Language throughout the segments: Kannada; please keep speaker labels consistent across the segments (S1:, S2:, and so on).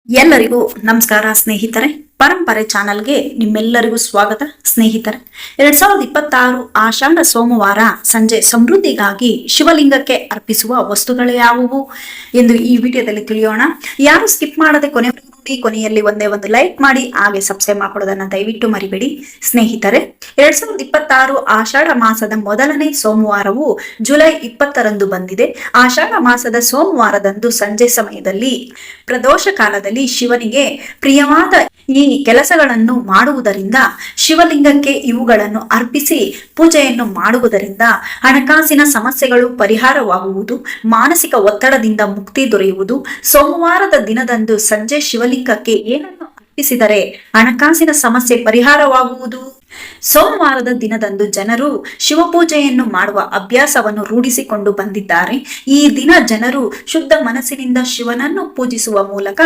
S1: ಎಲ್ಲರಿಗೂ ನಮಸ್ಕಾರ ಸ್ನೇಹಿತರೆ. ಪರಂಪರೆ ಚಾನಲ್ಗೆ ನಿಮ್ಮೆಲ್ಲರಿಗೂ ಸ್ವಾಗತ ಸ್ನೇಹಿತರೆ. 2026 ಆಷಾಢ ಸೋಮವಾರ ಸಂಜೆ ಸಮೃದ್ಧಿಗಾಗಿ ಶಿವಲಿಂಗಕ್ಕೆ ಅರ್ಪಿಸುವ ವಸ್ತುಗಳು ಯಾವುವು ಎಂದು ಈ ವಿಡಿಯೋದಲ್ಲಿ ತಿಳಿಯೋಣ. ಯಾರು ಸ್ಕಿಪ್ ಮಾಡದೆ ಕೊನೆಯಲ್ಲಿ ಒಂದೇ ಒಂದು ಲೈಕ್ ಮಾಡಿ, ಹಾಗೆ ಸಬ್ಸ್ಕ್ರೈಬ್ ಮಾಡ್ಕೊಳ್ಳೋದನ್ನ ದಯವಿಟ್ಟು ಮರಿಬೇಡಿ ಸ್ನೇಹಿತರೆ. 2026 ಆಷಾಢ ಮಾಸದ ಮೊದಲನೇ ಸೋಮವಾರವು ಜುಲೈ 20ರಂದು ಬಂದಿದೆ. ಆಷಾಢ ಮಾಸದ ಸೋಮವಾರದಂದು ಸಂಜೆ ಸಮಯದಲ್ಲಿ ಪ್ರದೋಷ ಕಾಲದಲ್ಲಿ ಶಿವನಿಗೆ ಪ್ರಿಯವಾದ ಈ ಕೆಲಸಗಳನ್ನು ಮಾಡುವುದರಿಂದ, ಶಿವಲಿಂಗಕ್ಕೆ ಇವುಗಳನ್ನು ಅರ್ಪಿಸಿ ಪೂಜೆಯನ್ನು ಮಾಡುವುದರಿಂದ ಹಣಕಾಸಿನ ಸಮಸ್ಯೆಗಳು ಪರಿಹಾರವಾಗುವುದು, ಮಾನಸಿಕ ಒತ್ತಡದಿಂದ ಮುಕ್ತಿ ದೊರೆಯುವುದು. ಸೋಮವಾರದ ದಿನದಂದು ಸಂಜೆ ಶಿವಲಿಂಗಕ್ಕೆ ಏನನ್ನು ಅರ್ಪಿಸಿದರೆ ಹಣಕಾಸಿನ ಸಮಸ್ಯೆ ಪರಿಹಾರವಾಗುವುದು? ಸೋಮವಾರದ ದಿನದಂದು ಜನರು ಶಿವಪೂಜೆಯನ್ನು ಮಾಡುವ ಅಭ್ಯಾಸವನ್ನು ರೂಢಿಸಿಕೊಂಡು ಬಂದಿದ್ದಾರೆ. ಈ ದಿನ ಜನರು ಶುದ್ಧ ಮನಸ್ಸಿನಿಂದ ಶಿವನನ್ನು ಪೂಜಿಸುವ ಮೂಲಕ,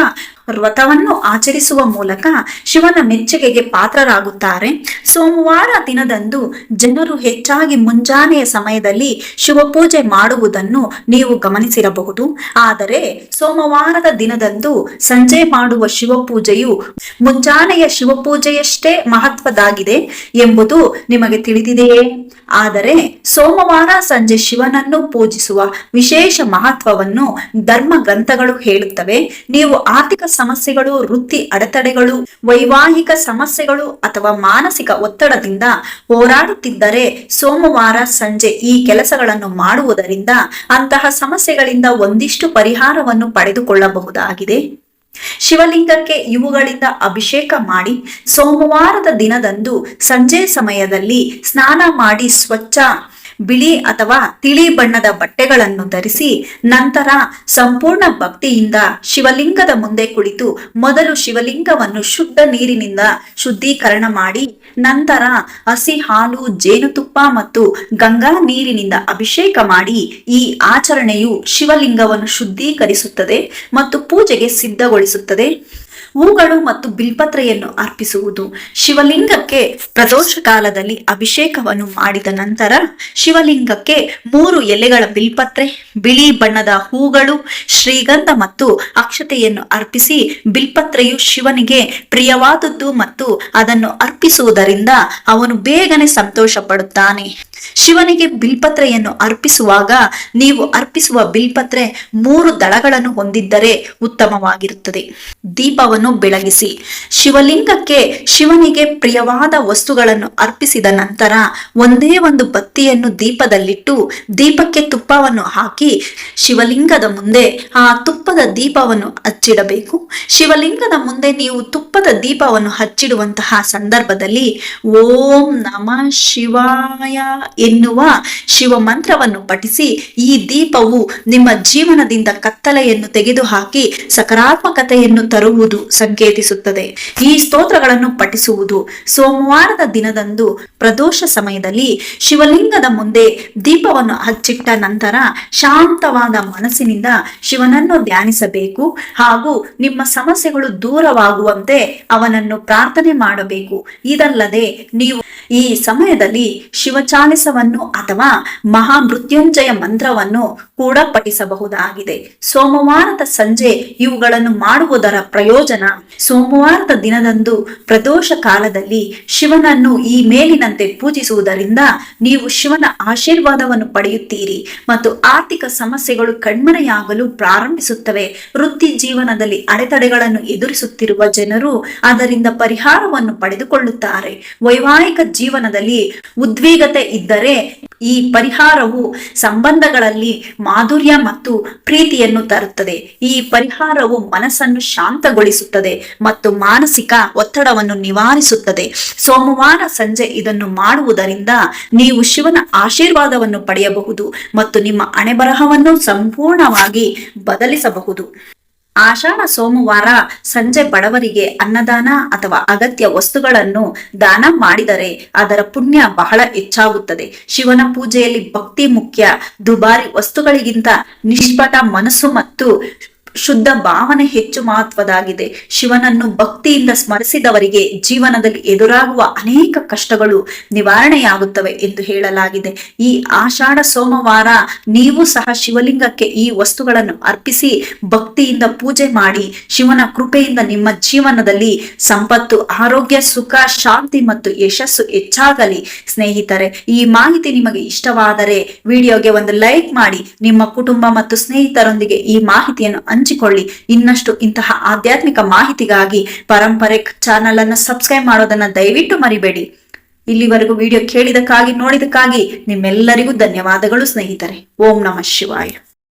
S1: ವ್ರತವನ್ನು ಆಚರಿಸುವ ಮೂಲಕ ಶಿವನ ಮೆಚ್ಚುಗೆಗೆ ಪಾತ್ರರಾಗುತ್ತಾರೆ. ಸೋಮವಾರ ದಿನದಂದು ಜನರು ಹೆಚ್ಚಾಗಿ ಮುಂಜಾನೆಯ ಸಮಯದಲ್ಲಿ ಶಿವಪೂಜೆ ಮಾಡುವುದನ್ನು ನೀವು ಗಮನಿಸಿರಬಹುದು. ಆದರೆ ಸೋಮವಾರದ ದಿನದಂದು ಸಂಜೆ ಮಾಡುವ ಶಿವಪೂಜೆಯು ಮುಂಜಾನೆಯ ಶಿವಪೂಜೆಯಷ್ಟೇ ಮಹತ್ವದಾಗಿದೆ ಎಂಬುದು ನಿಮಗೆ ತಿಳಿದಿದೆಯೇ? ಆದರೆ ಸೋಮವಾರ ಸಂಜೆ ಶಿವನನ್ನು ಪೂಜಿಸುವ ವಿಶೇಷ ಮಹತ್ವವನ್ನು ಧರ್ಮ ಗ್ರಂಥಗಳು ಹೇಳುತ್ತವೆ. ನೀವು ಆರ್ಥಿಕ ಸಮಸ್ಯೆಗಳು, ವೃತ್ತಿ ಅಡೆತಡೆಗಳು, ವೈವಾಹಿಕ ಸಮಸ್ಯೆಗಳು ಅಥವಾ ಮಾನಸಿಕ ಒತ್ತಡದಿಂದ ಹೋರಾಡುತ್ತಿದ್ದರೆ ಸೋಮವಾರ ಸಂಜೆ ಈ ಕೆಲಸಗಳನ್ನು ಮಾಡುವುದರಿಂದ ಅಂತಹ ಸಮಸ್ಯೆಗಳಿಂದ ಒಂದಿಷ್ಟು ಪರಿಹಾರವನ್ನು ಪಡೆದುಕೊಳ್ಳಬಹುದಾಗಿದೆ. ಶಿವಲಿಂಗಕ್ಕೆ ಇವುಗಳಿಂದ ಅಭಿಷೇಕ ಮಾಡಿ ಸೋಮವಾರದ ದಿನದಂದು ಸಂಜೆ ಸಮಯದಲ್ಲಿ ಸ್ನಾನ ಮಾಡಿ ಸ್ವಚ್ಛ ಬಿಳಿ ಅಥವಾ ತಿಳಿ ಬಣ್ಣದ ಬಟ್ಟೆಗಳನ್ನು ಧರಿಸಿ ನಂತರ ಸಂಪೂರ್ಣ ಭಕ್ತಿಯಿಂದ ಶಿವಲಿಂಗದ ಮುಂದೆ ಕುಳಿತು ಮೊದಲು ಶಿವಲಿಂಗವನ್ನು ಶುದ್ಧ ನೀರಿನಿಂದ ಶುದ್ಧೀಕರಣ ಮಾಡಿ ನಂತರ ಹಸಿ ಹಾಲು, ಜೇನುತುಪ್ಪ ಮತ್ತು ಗಂಗಾ ನೀರಿನಿಂದ ಅಭಿಷೇಕ ಮಾಡಿ ಈ ಆಚರಣೆಯು ಶಿವಲಿಂಗವನ್ನು ಶುದ್ಧೀಕರಿಸುತ್ತದೆ ಮತ್ತು ಪೂಜೆಗೆ ಸಿದ್ಧಗೊಳಿಸುತ್ತದೆ. ಹೂಗಳು ಮತ್ತು ಬಿಲ್ಪತ್ರೆಯನ್ನು ಅರ್ಪಿಸುವುದು. ಶಿವಲಿಂಗಕ್ಕೆ ಪ್ರದೋಷ ಕಾಲದಲ್ಲಿ ಅಭಿಷೇಕವನ್ನು ಮಾಡಿದ ನಂತರ ಶಿವಲಿಂಗಕ್ಕೆ 3 ಎಲೆಗಳ ಬಿಲ್ಪತ್ರೆ, ಬಿಳಿ ಬಣ್ಣದ ಹೂಗಳು, ಶ್ರೀಗಂಧ ಮತ್ತು ಅಕ್ಷತೆಯನ್ನು ಅರ್ಪಿಸಿ, ಬಿಲ್ಪತ್ರೆಯು ಶಿವನಿಗೆ ಪ್ರಿಯವಾದದ್ದು ಮತ್ತು ಅದನ್ನು ಅರ್ಪಿಸುವುದರಿಂದ ಅವನು ಬೇಗನೆ ಸಂತೋಷ ಪಡುತ್ತಾನೆ. ಶಿವನಿಗೆ ಬಿಲ್ಪತ್ರೆಯನ್ನು ಅರ್ಪಿಸುವಾಗ ನೀವು ಅರ್ಪಿಸುವ ಬಿಲ್ಪತ್ರೆ 3 ದಳಗಳನ್ನು ಹೊಂದಿದ್ದರೆ ಉತ್ತಮವಾಗಿರುತ್ತದೆ. ದೀಪವನ್ನು ಬೆಳಗಿಸಿ. ಶಿವಲಿಂಗಕ್ಕೆ ಶಿವನಿಗೆ ಪ್ರಿಯವಾದ ವಸ್ತುಗಳನ್ನು ಅರ್ಪಿಸಿದ ನಂತರ ಒಂದೇ ಒಂದು ಬತ್ತಿಯನ್ನು ದೀಪದಲ್ಲಿಟ್ಟು ದೀಪಕ್ಕೆ ತುಪ್ಪವನ್ನು ಹಾಕಿ ಶಿವಲಿಂಗದ ಮುಂದೆ ಆ ತುಪ್ಪದ ದೀಪವನ್ನು ಹಚ್ಚಿಡಬೇಕು. ಶಿವಲಿಂಗದ ಮುಂದೆ ನೀವು ತುಪ್ಪದ ದೀಪವನ್ನು ಹಚ್ಚಿಡುವಂತಹ ಸಂದರ್ಭದಲ್ಲಿ ಓಂ ನಮಃ ಶಿವಾಯ ಎನ್ನುವ ಶಿವ ಮಂತ್ರವನ್ನು ಪಠಿಸಿ ಈ ದೀಪವು ನಿಮ್ಮ ಜೀವನದಿಂದ ಕತ್ತಲೆಯನ್ನು ತೆಗೆದುಹಾಕಿ ಸಕಾರಾತ್ಮಕತೆಯನ್ನು ತರುವುದು ಸಂಕೇತಿಸುತ್ತದೆ. ಈ ಸ್ತೋತ್ರಗಳನ್ನು ಪಠಿಸುವುದು. ಸೋಮವಾರದ ದಿನದಂದು ಪ್ರದೋಷ ಸಮಯದಲ್ಲಿ ಶಿವಲಿಂಗದ ಮುಂದೆ ದೀಪವನ್ನು ಹಚ್ಚಿಟ್ಟ ನಂತರ ಶಾಂತವಾದ ಮನಸ್ಸಿನಿಂದ ಶಿವನನ್ನು ಧ್ಯಾನಿಸಬೇಕು ಹಾಗೂ ನಿಮ್ಮ ಸಮಸ್ಯೆಗಳು ದೂರವಾಗುವಂತೆ ಅವನನ್ನು ಪ್ರಾರ್ಥನೆ ಮಾಡಬೇಕು. ಇದಲ್ಲದೆ ನೀವು ಈ ಸಮಯದಲ್ಲಿ ಶಿವಚಾಲಿಸವನ್ನು ಅಥವಾ ಮಹಾಮೃತ್ಯುಂಜಯ ಮಂತ್ರವನ್ನು ಕೂಡ ಪಠಿಸಬಹುದಾಗಿದೆ. ಸೋಮವಾರದ ಸಂಜೆ ಇವುಗಳನ್ನು ಮಾಡುವುದರ ಪ್ರಯೋಜನ: ಸೋಮವಾರದ ದಿನದಂದು ಪ್ರದೋಷ ಕಾಲದಲ್ಲಿ ಶಿವನನ್ನು ಈ ಮೇಲಿನಂತೆ ಪೂಜಿಸುವುದರಿಂದ ನೀವು ಶಿವನ ಆಶೀರ್ವಾದವನ್ನು ಪಡೆಯುತ್ತೀರಿ ಮತ್ತು ಆರ್ಥಿಕ ಸಮಸ್ಯೆಗಳು ಕಣ್ಮರೆಯಾಗಲು ಪ್ರಾರಂಭಿಸುತ್ತವೆ. ವೃತ್ತಿ ಜೀವನದಲ್ಲಿ ಅಡೆತಡೆಗಳನ್ನು ಎದುರಿಸುತ್ತಿರುವ ಜನರು ಅದರಿಂದ ಪರಿಹಾರವನ್ನು ಪಡೆದುಕೊಳ್ಳುತ್ತಾರೆ. ವೈವಾಹಿಕ ಜೀವನದಲ್ಲಿ ಉದ್ವಿಗ್ನತೆ ಇದ್ದರೆ ಈ ಪರಿಹಾರವು ಸಂಬಂಧಗಳಲ್ಲಿ ಮಾಧುರ್ಯ ಮತ್ತು ಪ್ರೀತಿಯನ್ನು ತರುತ್ತದೆ. ಈ ಪರಿಹಾರವು ಮನಸ್ಸನ್ನು ಶಾಂತಗೊಳಿಸುತ್ತದೆ ಮತ್ತು ಮಾನಸಿಕ ಒತ್ತಡವನ್ನು ನಿವಾರಿಸುತ್ತದೆ. ಸೋಮವಾರ ಸಂಜೆ ಇದನ್ನು ಮಾಡುವುದರಿಂದ ನೀವು ಶಿವನ ಆಶೀರ್ವಾದವನ್ನು ಪಡೆಯಬಹುದು ಮತ್ತು ನಿಮ್ಮ ಹಣೆಬರಹವನ್ನು ಸಂಪೂರ್ಣವಾಗಿ ಬದಲಿಸಬಹುದು. ಆಷಾಢ ಸೋಮವಾರ ಸಂಜೆ ಬಡವರಿಗೆ ಅನ್ನದಾನ ಅಥವಾ ಅಗತ್ಯ ವಸ್ತುಗಳನ್ನು ದಾನ ಮಾಡಿದರೆ ಅದರ ಪುಣ್ಯ ಬಹಳ ಹೆಚ್ಚಾಗುತ್ತದೆ. ಶಿವನ ಪೂಜೆಯಲ್ಲಿ ಭಕ್ತಿ ಮುಖ್ಯ. ದುಬಾರಿ ವಸ್ತುಗಳಿಗಿಂತ ನಿಷ್ಪಟ ಮನಸ್ಸು ಮತ್ತು ಶುದ್ಧ ಭಾವನೆ ಹೆಚ್ಚು ಮಹತ್ವದಾಗಿದೆ. ಶಿವನನ್ನು ಭಕ್ತಿಯಿಂದ ಸ್ಮರಿಸಿದವರಿಗೆ ಜೀವನದಲ್ಲಿ ಎದುರಾಗುವ ಅನೇಕ ಕಷ್ಟಗಳು ನಿವಾರಣೆಯಾಗುತ್ತವೆ ಎಂದು ಹೇಳಲಾಗಿದೆ. ಈ ಆಷಾಢ ಸೋಮವಾರ ನೀವು ಸಹ ಶಿವಲಿಂಗಕ್ಕೆ ಈ ವಸ್ತುಗಳನ್ನು ಅರ್ಪಿಸಿ ಭಕ್ತಿಯಿಂದ ಪೂಜೆ ಮಾಡಿ ಶಿವನ ಕೃಪೆಯಿಂದ ನಿಮ್ಮ ಜೀವನದಲ್ಲಿ ಸಂಪತ್ತು, ಆರೋಗ್ಯ, ಸುಖ, ಶಾಂತಿ ಮತ್ತು ಯಶಸ್ಸು ಹೆಚ್ಚಾಗಲಿ. ಸ್ನೇಹಿತರೆ, ಈ ಮಾಹಿತಿ ನಿಮಗೆ ಇಷ್ಟವಾದರೆ ವಿಡಿಯೋಗೆ ಒಂದು ಲೈಕ್ ಮಾಡಿ, ನಿಮ್ಮ ಕುಟುಂಬ ಮತ್ತು ಸ್ನೇಹಿತರೊಂದಿಗೆ ಈ ಮಾಹಿತಿಯನ್ನು ಹಂಚಿಕೊಳ್ಳಿ. ಇನ್ನಷ್ಟು ಇಂತಹ ಆಧ್ಯಾತ್ಮಿಕ ಮಾಹಿತಿಗಾಗಿ ಪರಂಪರೆ ಚಾನಲ್ ಅನ್ನು ಸಬ್ಸ್ಕ್ರೈಬ್ ಮಾಡೋದನ್ನ ದಯವಿಟ್ಟು ಮರಿಬೇಡಿ. ಇಲ್ಲಿವರೆಗೂ ವಿಡಿಯೋ ಕೇಳಿದಕ್ಕಾಗಿ, ನೋಡಿದಕ್ಕಾಗಿ ನಿಮ್ಮೆಲ್ಲರಿಗೂ ಧನ್ಯವಾದಗಳು ಸ್ನೇಹಿತರೆ. ಓಂ ನಮಃ ಶಿವಾಯ.